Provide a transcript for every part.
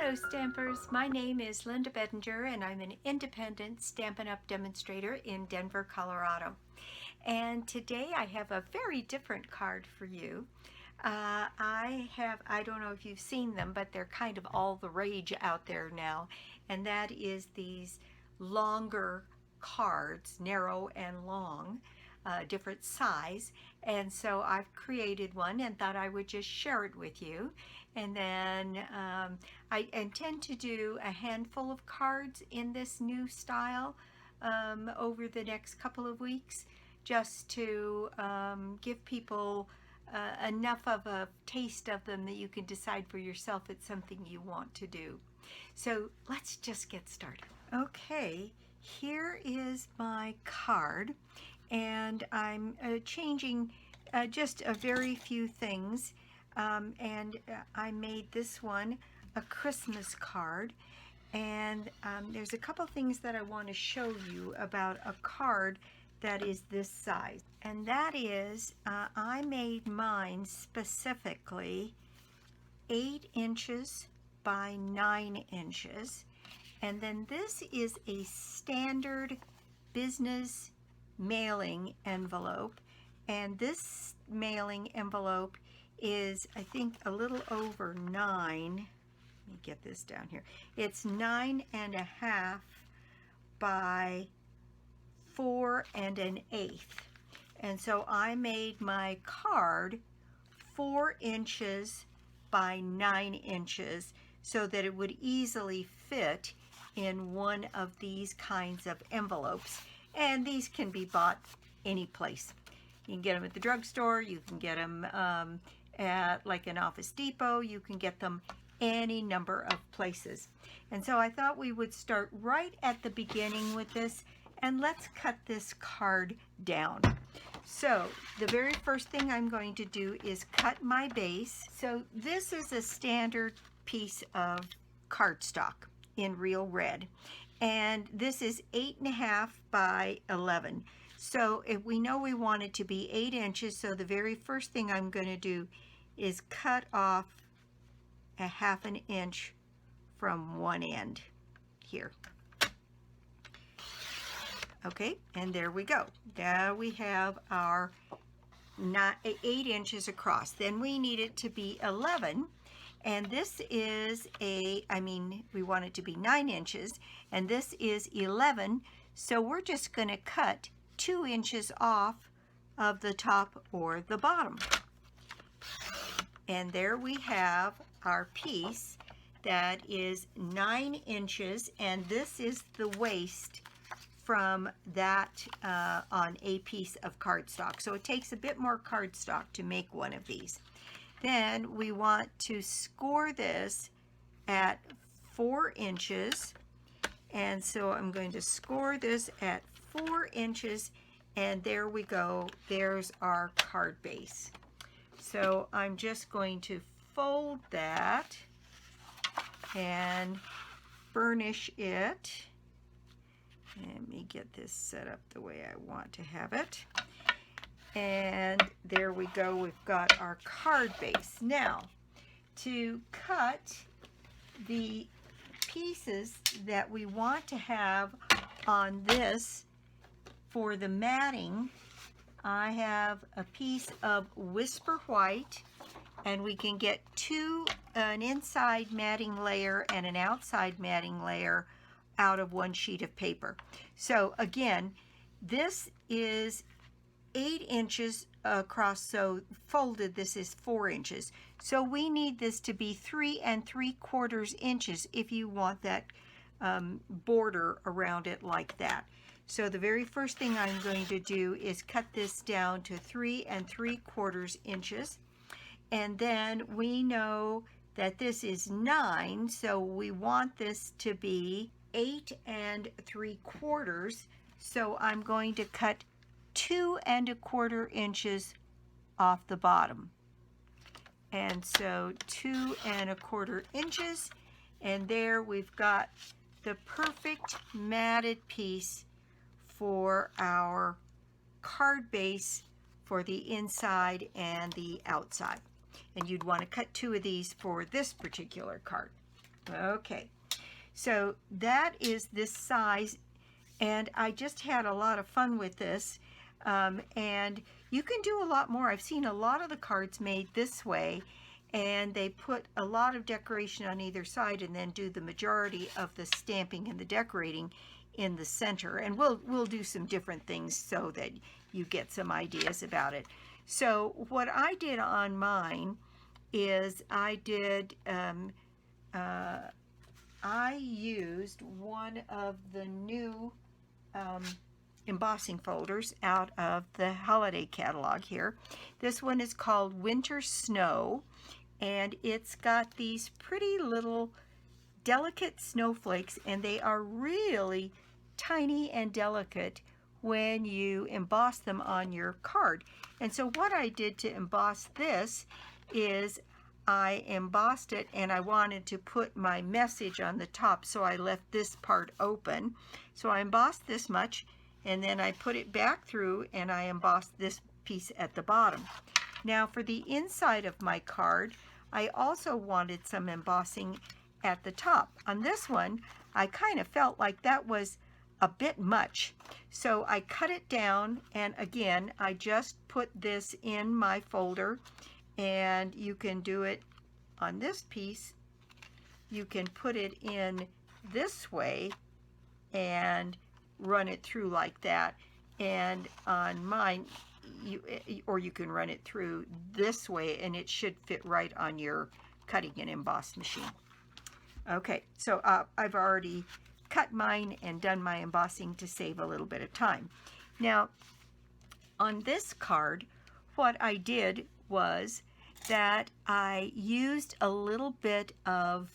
Hello Stampers, my name is Linda Bedinger and I'm an independent Stampin' Up! Demonstrator in Denver, Colorado. And today I have a very different card for you. I don't know if you've seen them, but they're kind of all the rage out there now. And that is these longer cards, narrow and long, different size. And so I've created one and thought I would just share it with you. And then I intend to do a handful of cards in this new style over the next couple of weeks, just to give people enough of a taste of them that you can decide for yourself it's something you want to do. So let's just get started. Okay, here is my card, and I'm changing just a very few things. I made this one a Christmas card, and there's a couple things that I want to show you about a card that is this size, and that is I made mine specifically 8 inches by 9 inches, and then this is a standard business mailing envelope, and this mailing envelope is, I think, a little over 9. Let me get this down here. It's 9.5 by 4 1/8. And so I made my card 4 inches by 9 inches so that it would easily fit in one of these kinds of envelopes. And these can be bought any place. You can get them at the drugstore, you can get them at like an Office Depot, you can get them any number of places. And so I thought we would start right at the beginning with this, and let's cut this card down. So the very first thing I'm going to do is cut my base. So this is a standard piece of cardstock in real red, and this is 8.5 by 11. So if we know we want it to be 8 inches, so the very first thing I'm going to do is cut off a 1/2 inch from one end here. Okay, and there we go. Now we have our 8 inches across. Then we need it to be 11, and this is we want it to be 9 inches, and this is 11, so we're just going to cut 2 inches off of the top or the bottom. And there we have our piece that is 9 inches, and this is the waist from that on a piece of cardstock. So it takes a bit more cardstock to make one of these. Then we want to score this at 4 inches, and so I'm going to score this at 4 inches, and there we go. There's our card base. So I'm just going to fold that and burnish it. Let me get this set up the way I want to have it. And there we go. We've got our card base. Now, to cut the pieces that we want to have on this for the matting, I have a piece of Whisper White, and we can get an inside matting layer and an outside matting layer out of one sheet of paper. So again, this is 8 inches across, so folded this is 4 inches. So we need this to be 3 3/4 inches if you want that border around it like that. So the very first thing I'm going to do is cut this down to 3 3/4 inches. And then we know that this is 9, so we want this to be 8 3/4. So I'm going to cut 2 1/4 inches off the bottom. And so 2 1/4 inches, and there we've got the perfect matted piece for our card base for the inside and the outside. And you'd want to cut 2 of these for this particular card. Okay, so that is this size, and I just had a lot of fun with this. And you can do a lot more. I've seen a lot of the cards made this way, and they put a lot of decoration on either side and then do the majority of the stamping and the decorating in the center. And we'll do some different things so that you get some ideas about it. So what I did on mine is I used one of the new embossing folders out of the holiday catalog here. This one is called Winter Snow, and it's got these pretty little delicate snowflakes, and they are really tiny and delicate when you emboss them on your card. And so what I did to emboss this is I embossed it, and I wanted to put my message on the top, so I left this part open. So I embossed this much, and then I put it back through, and I embossed this piece at the bottom. Now for the inside of my card, I also wanted some embossing at the top. On this one, I kind of felt like that was a bit much, so I cut it down, and again, I just put this in my folder. And you can do it on this piece. You can put it in this way and run it through like that. And on mine, you can run it through this way, and it should fit right on your cutting and emboss machine. Okay, so I've already cut mine and done my embossing to save a little bit of time. Now, on this card, what I did was that I used a little bit of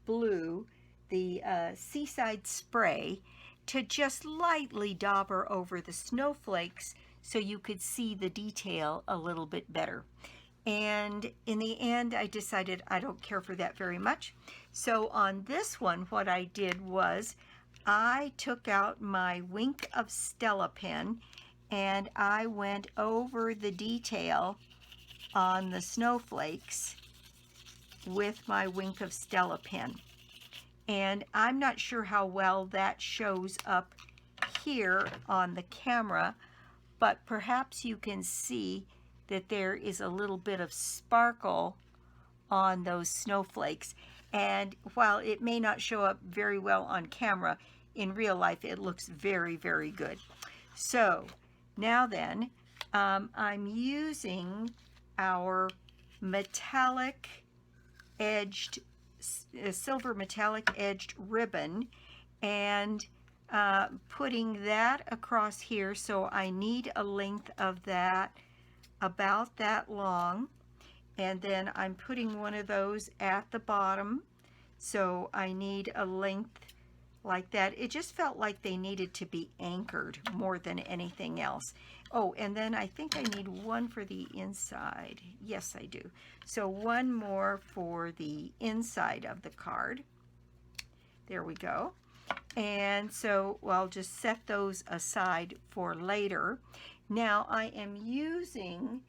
blue, the Seaside Spray, to just lightly dauber over the snowflakes so you could see the detail a little bit better. And in the end, I decided I don't care for that very much. So on this one, what I did was I took out my Wink of Stella pen, and I went over the detail on the snowflakes with my Wink of Stella pen. And I'm not sure how well that shows up here on the camera, but perhaps you can see that there is a little bit of sparkle on those snowflakes. And while it may not show up very well on camera, in real life it looks very, very good. So now then, I'm using our metallic edged, silver metallic edged ribbon, and putting that across here. So I need a length of that about that long, and then I'm putting one of those at the bottom, so I need a length like that. It just felt like they needed to be anchored more than anything else. Oh, and then I think I need one for the inside. Yes, I do. So one more for the inside of the card. There we go. And so I'll just set those aside for later. Now I am using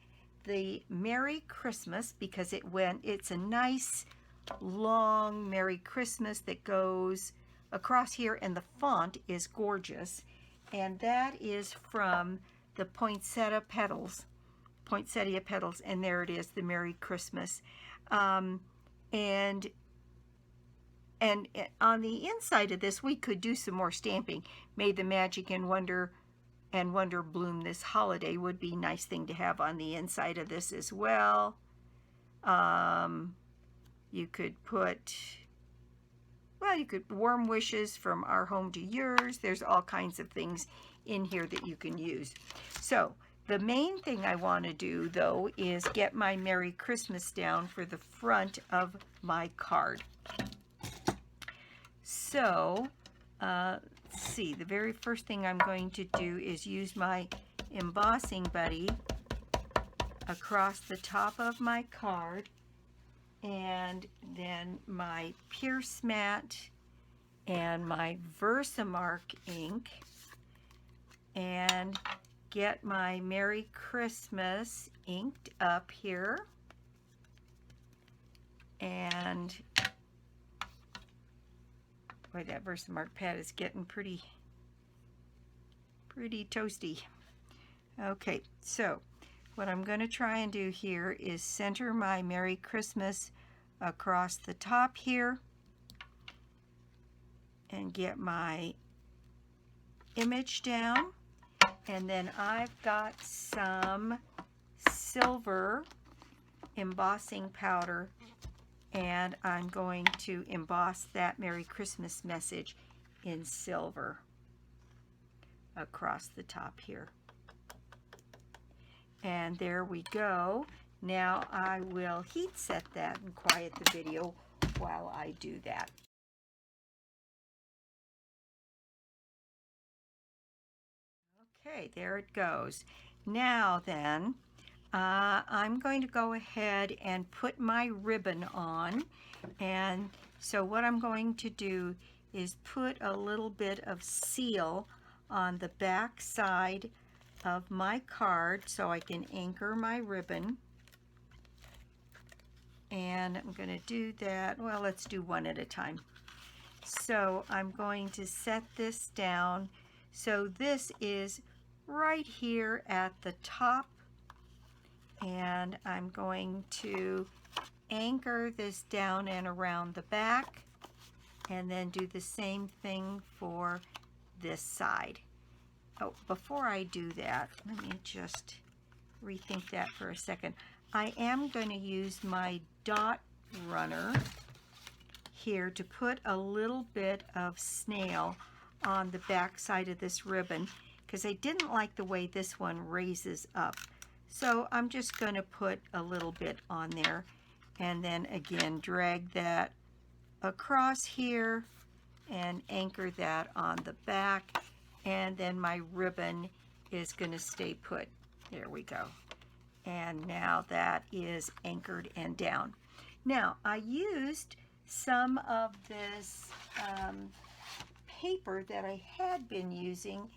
the Merry Christmas because it's a nice long Merry Christmas that goes across here, and the font is gorgeous, and that is from the poinsettia petals, and there it is, the Merry Christmas. And on the inside of this, we could do some more stamping. May the magic and wonder bloom this holiday would be a nice thing to have on the inside of this as well. You could put, well, you could warm wishes from our home to yours. There's all kinds of things in here that you can use. So the main thing I want to do, though, is get my Merry Christmas down for the front of my card. So let's see, the very first thing I'm going to do is use my embossing buddy across the top of my card, and then my Pierce Mat and my Versamark ink, and get my Merry Christmas inked up here, and Boy, that Versamark pad is getting pretty toasty. Okay, so what I'm going to try and do here is center my Merry Christmas across the top here and get my image down. And then I've got some silver embossing powder, and I'm going to emboss that Merry Christmas message in silver across the top here. And there we go. Now I will heat set that and quiet the video while I do that. Okay, there it goes. Now then, I'm going to go ahead and put my ribbon on. And so what I'm going to do is put a little bit of seal on the back side of my card so I can anchor my ribbon. And I'm going to do that. Well, let's do one at a time. So I'm going to set this down. So this is right here at the top, and I'm going to anchor this down and around the back, and then do the same thing for this side. Oh, before I do that, let me just rethink that for a second. I am going to use my dot runner here to put a little bit of snail on the back side of this ribbon, because I didn't like the way this one raises up. So I'm just going to put a little bit on there, and then again drag that across here and anchor that on the back, and then my ribbon is going to stay put. There we go. And now that is anchored and down. Now I used some of this paper that I had been using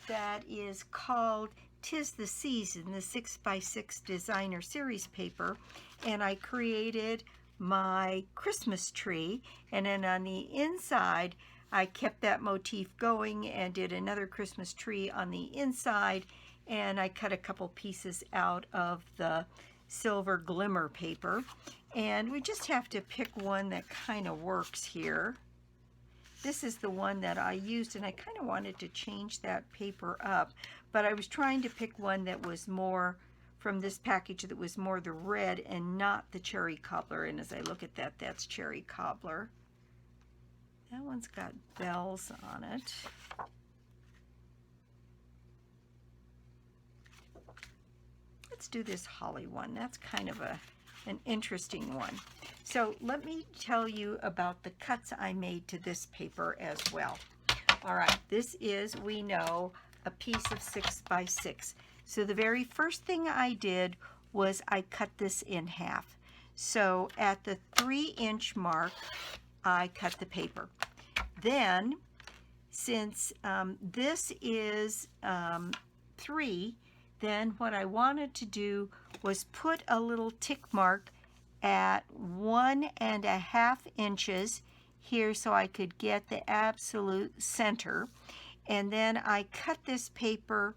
that is called Tis the Season, the 6x6 Designer Series paper, and I created my Christmas tree, and then on the inside I kept that motif going and did another Christmas tree on the inside, and I cut a couple pieces out of the silver glimmer paper, and we just have to pick one that kind of works here. This is the one that I used, and I kind of wanted to change that paper up, but I was trying to pick one that was more from this package, that was more the red and not the cherry cobbler. And as I look at that, that's cherry cobbler. That one's got bells on it. Let's do this holly one. That's kind of an interesting one. So let me tell you about the cuts I made to this paper as well. All right, this is, we know, a piece of 6x6. So the very first thing I did was I cut this in half. So at the 3-inch mark, I cut the paper. Then, since this is 3, then what I wanted to do was put a little tick mark at 1.5 inches here so I could get the absolute center. And then I cut this paper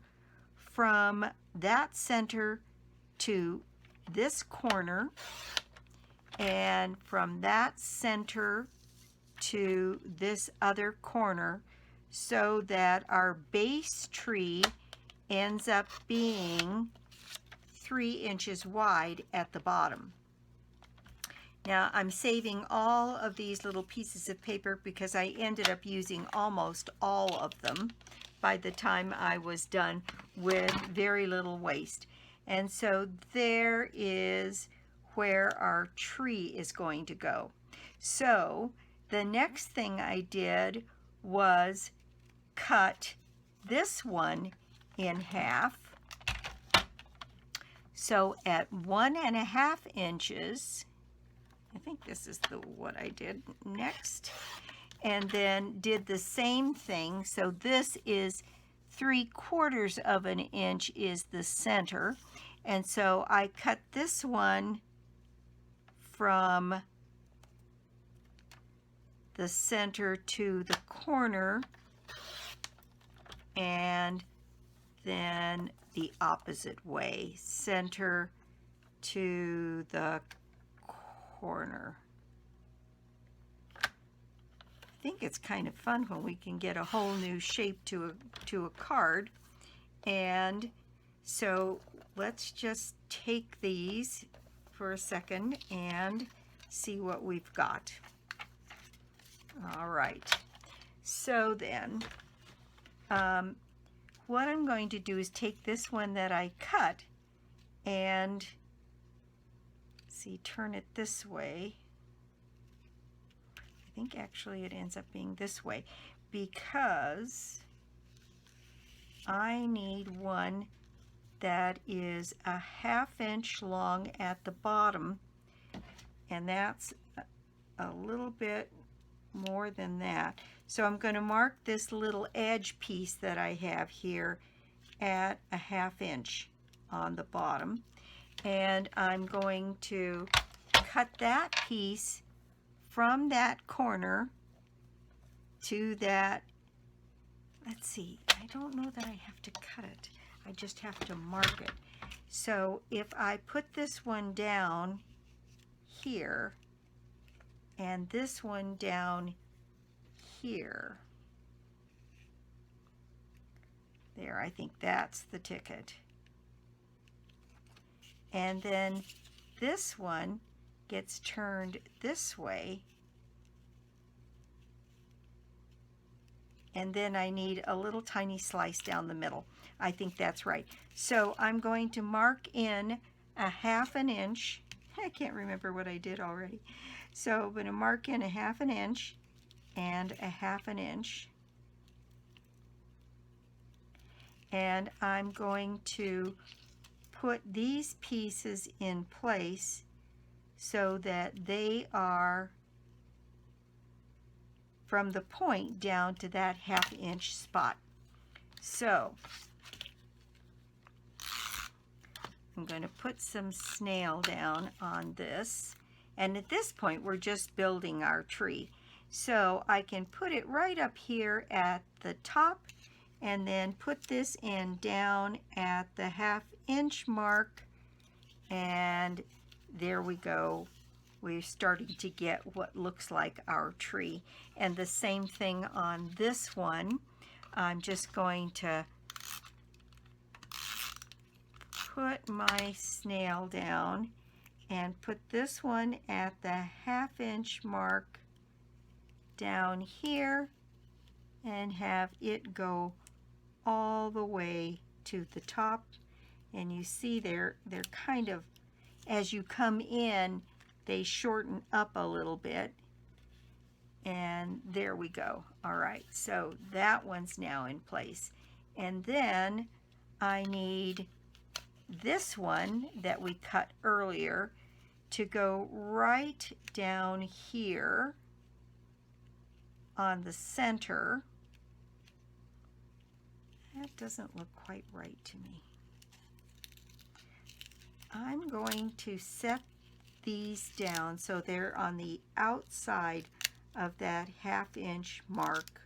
from that center to this corner, and from that center to this other corner, so that our base tree ends up being 3 inches wide at the bottom. Now I'm saving all of these little pieces of paper because I ended up using almost all of them by the time I was done, with very little waste. And so there is where our tree is going to go. So the next thing I did was cut this one in half. So at 1.5 inches, I think this is what I did next, and then did the same thing. So this is 3/4 of an inch is the center, and so I cut this one from the center to the corner, and then the opposite way, center to the corner. I think it's kind of fun when we can get a whole new shape to a card. And so let's just take these for a second and see what we've got. All right, so then what I'm going to do is take this one that I cut and see, turn it this way. I think actually it ends up being this way because I need one that is a 1/2 inch long at the bottom, and that's a little bit more than that. So I'm going to mark this little edge piece that I have here at a 1/2 inch on the bottom, and I'm going to cut that piece from that corner to that. Let's see, I don't know that I have to cut it, I just have to mark it. So if I put this one down here and this one down here, there, I think that's the ticket. And then this one gets turned this way, and then I need a little tiny slice down the middle. I think that's right. So I'm going to mark in a 1/2 inch. I can't remember what I did already. So I'm going to mark in a 1/2 inch and a 1/2 inch. And I'm going to put these pieces in place so that they are from the point down to that 1/2 inch spot. So I'm going to put some snail down on this, and at this point we're just building our tree. So I can put it right up here at the top and then put this in down at the 1/2 inch mark, and there we go. We're starting to get what looks like our tree. And the same thing on this one. I'm just going to put my snail down and put this one at the 1/2 inch mark down here and have it go all the way to the top. And you see they're kind of, as you come in, they shorten up a little bit, and there we go. All right, so that one's now in place. And then I need this one that we cut earlier to go right down here on the center. That doesn't look quite right to me. I'm going to set these down so they're on the outside of that 1/2 inch mark.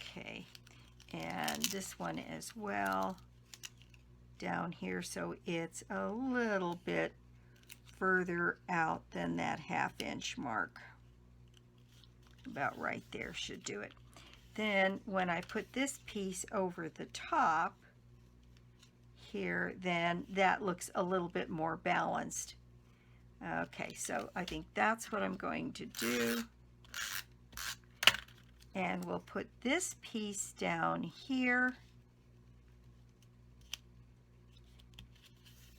Okay, and this one as well down here, so it's a little bit further out than that 1/2 inch mark. About right there should do it. Then when I put this piece over the top here, then that looks a little bit more balanced. Okay, so I think that's what I'm going to do. And we'll put this piece down here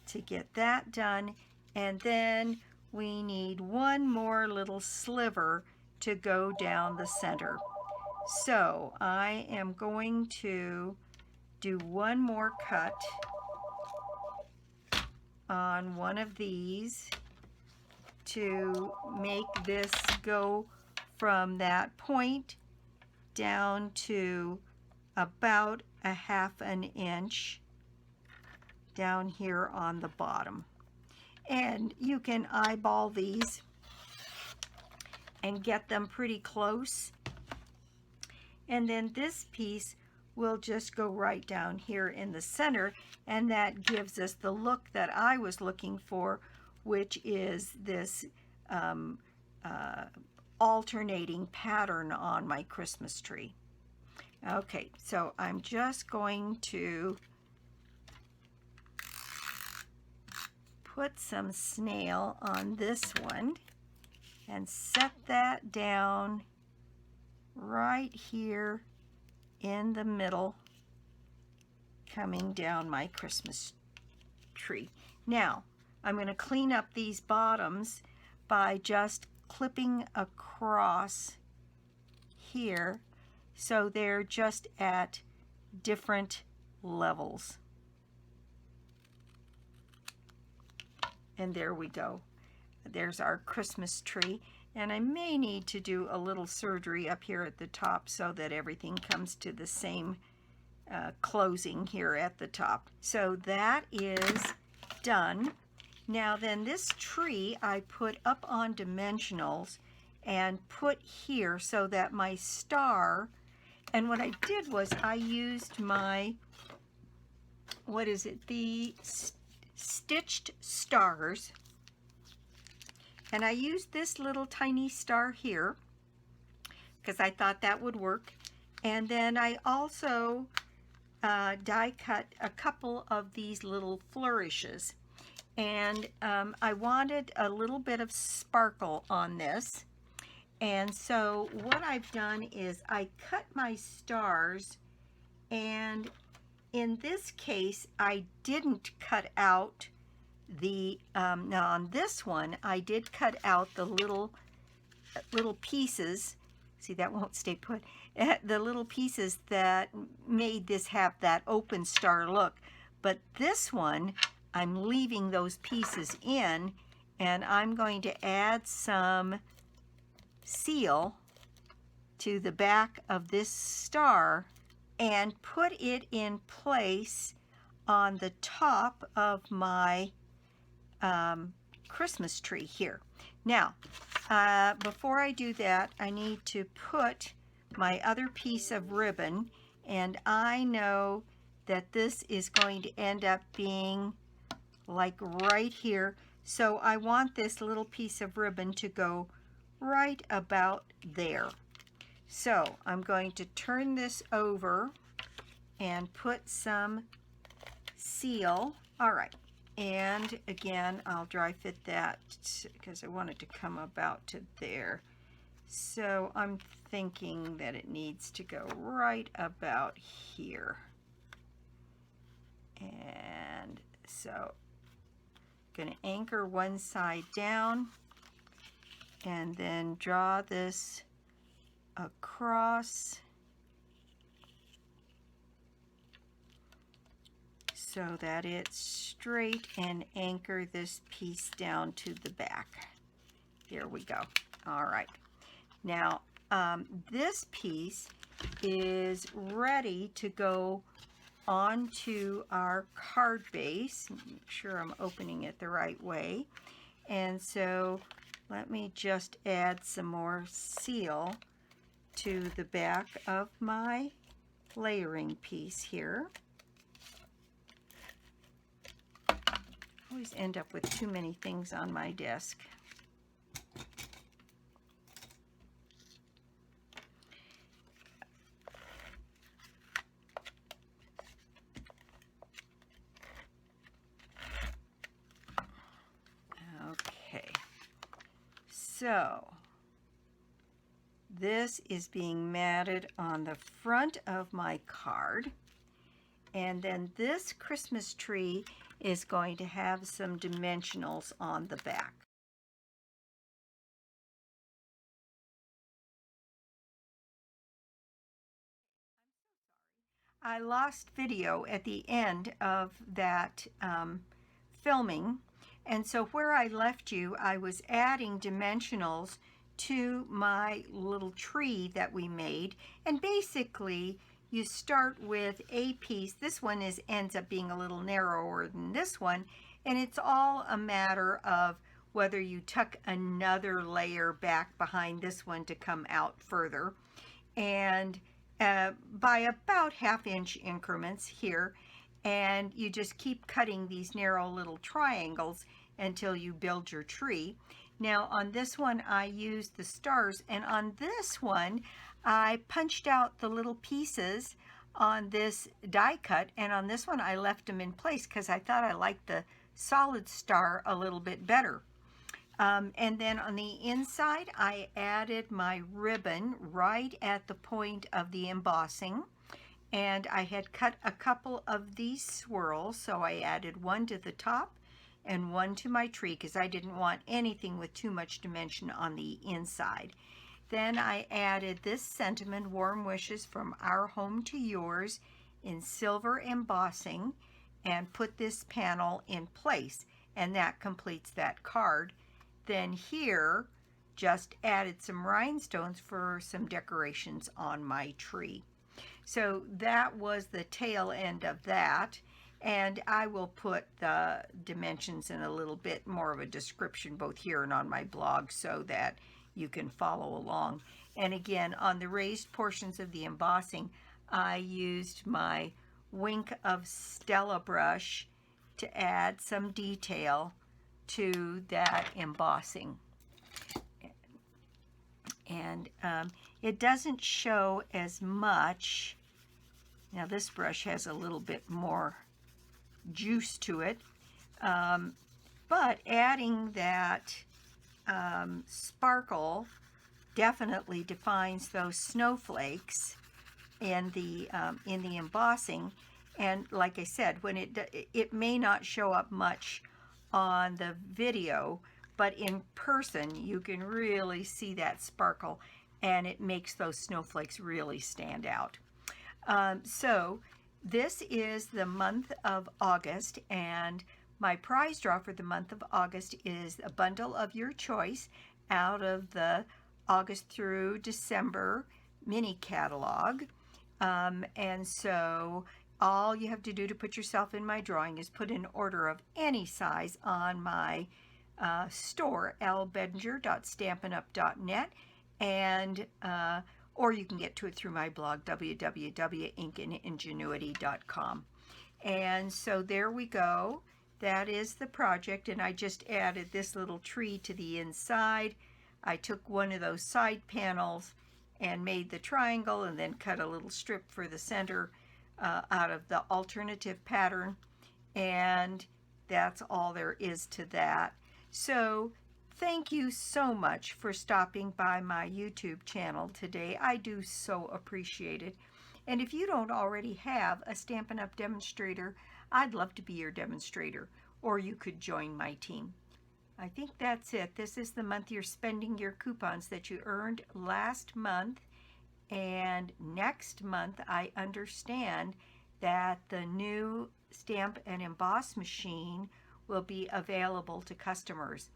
to get that done. And then we need one more little sliver to go down the center. So I am going to do one more cut on one of these, to make this go from that point down to about a half an inch down here on the bottom. And you can eyeball these and get them pretty close. And then this piece will just go right down here in the center, and that gives us the look that I was looking for, which is this alternating pattern on my Christmas tree. Okay, so I'm just going to put some snail on this one and set that down right here in the middle, coming down my Christmas tree. Now, I'm going to clean up these bottoms by just clipping across here so they're just at different levels. And there we go. There's our Christmas tree. And I may need to do a little surgery up here at the top so that everything comes to the same closing here at the top. So that is done. Now then, this tree I put up on dimensionals and put here so that my star, and what I did was I used my, what is it, the stitched stars. And I used this little tiny star here because I thought that would work. And then I also die cut a couple of these little flourishes. And I wanted a little bit of sparkle on this. And so what I've done is I cut my stars, and in this case I didn't cut out the now on this one I did cut out the little pieces. See, that won't stay put. The little pieces that made this have that open star look, but this one I'm leaving those pieces in, and I'm going to add some seal to the back of this star and put it in place on the top of my Christmas tree here. Now, before I do that, I need to put my other piece of ribbon, and I know that this is going to end up being like right here, so I want this little piece of ribbon to go right about there. So I'm going to turn this over and put some seal. All right. And again, I'll dry fit that because I want it to come about to there. So I'm thinking that it needs to go right about here. And so I'm going to anchor one side down and then draw this across so that it's straight, and anchor this piece down to the back. There we go. All right. Now, this piece is ready to go onto our card base. Make sure I'm opening it the right way. And so let me just add some more seal to the back of my layering piece here. I always end up with too many things on my desk. Okay, so this is being matted on the front of my card, and then this Christmas tree is going to have some dimensionals on the back. I lost video at the end of that filming, And so where I left you, I was adding dimensionals to my little tree that we made. And basically, you start with a piece. This one ends up being a little narrower than this one, and it's all a matter of whether you tuck another layer back behind this one to come out further. And by about 1/2 inch increments here, and you just keep cutting these narrow little triangles until you build your tree. Now on this one I used the stars, and on this one I punched out the little pieces on this die cut, and on this one I left them in place because I thought I liked the solid star a little bit better. And then on the inside I added my ribbon right at the point of the embossing, and I had cut a couple of these swirls, so I added one to the top and one to my tree because I didn't want anything with too much dimension on the inside. Then I added this sentiment, Warm Wishes from Our Home to Yours, in silver embossing, and put this panel in place, and that completes that card. Then here, just added some rhinestones for some decorations on my tree. So that was the tail end of that, and I will put the dimensions in a little bit more of a description both here and on my blog so that you can follow along. And again, on the raised portions of the embossing, I used my Wink of Stella brush to add some detail to that embossing. And it doesn't show as much. Now this brush has a little bit more juice to it, but adding that sparkle definitely defines those snowflakes in the embossing. And like I said, when it may not show up much on the video, but in person you can really see that sparkle, and it makes those snowflakes really stand out. So this is the month of August, and my prize draw for the month of August is a bundle of your choice out of the August through December mini catalog. And so all you have to do to put yourself in my drawing is put an order of any size on my store, lbedinger.stampinup.net, and or you can get to it through my blog, www.ingenuity.com. And so there we go. That is the project, and I just added this little tree to the inside. I took one of those side panels and made the triangle, and then cut a little strip for the center out of the alternative pattern, and that's all there is to that. So thank you so much for stopping by my YouTube channel today. I do so appreciate it. And if you don't already have a Stampin' Up! Demonstrator, I'd love to be your demonstrator, or you could join my team. I think that's it. This is the month you're spending your coupons that you earned last month. And next month, I understand that the new stamp and emboss machine will be available to customers.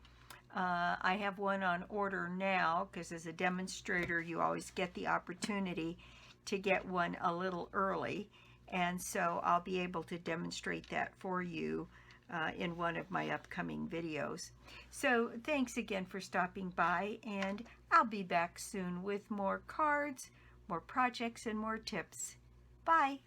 I have one on order now because as a demonstrator, you always get the opportunity to get one a little early. And so I'll be able to demonstrate that for you in one of my upcoming videos. So thanks again for stopping by, and I'll be back soon with more cards, more projects, and more tips. Bye.